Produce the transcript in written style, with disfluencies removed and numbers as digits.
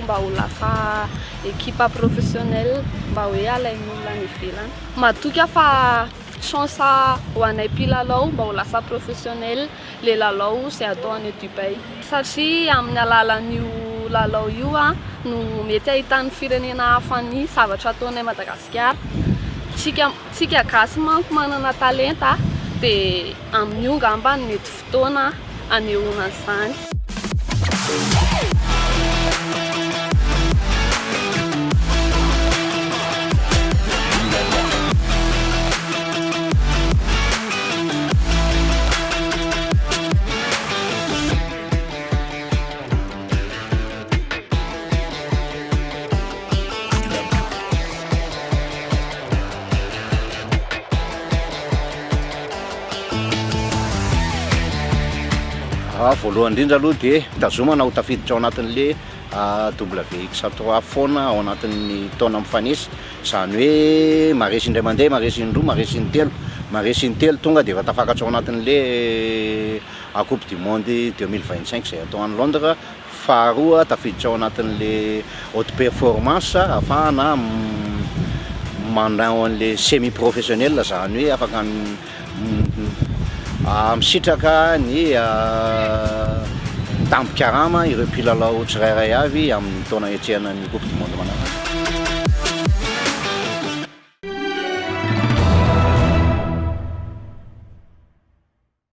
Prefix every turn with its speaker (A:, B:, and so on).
A: mba ho lasa équipe professionnelle mba hoe alain'olona any ivelany. Matoky fa chance ho anay mpilalao mba ho lasa professionnel le lalao izay atao any Dubaï satria amin'ny alalan'io lalao io no mety ahitany firenena hafa ny zavatra ataonay Madagasikara. Tsika gasy manko manana talenta dia amin'io ngamba ny mety fotoana anehoana izany.
B: Voalohany indrindra aloha dia tazomana ho tafiditra ao anatin'le WX3 foana ao anatin'ny taona mifanesy, izany hoe maresy indray mandeha, maresy indroa, maresy intelo tonga dia efa tafakatra ao anatin'le Coupe du Monde 2025 izay atao any Londres. Faharoa tafiditra ao anatin'le haute performance ahafahana manao an'le semi professionnel, izany hoe afaka misitraka ny tampikarama ireo mpilalao tsirairay avy amin'ny taona etsehana ny Coupe du Monde manaraka.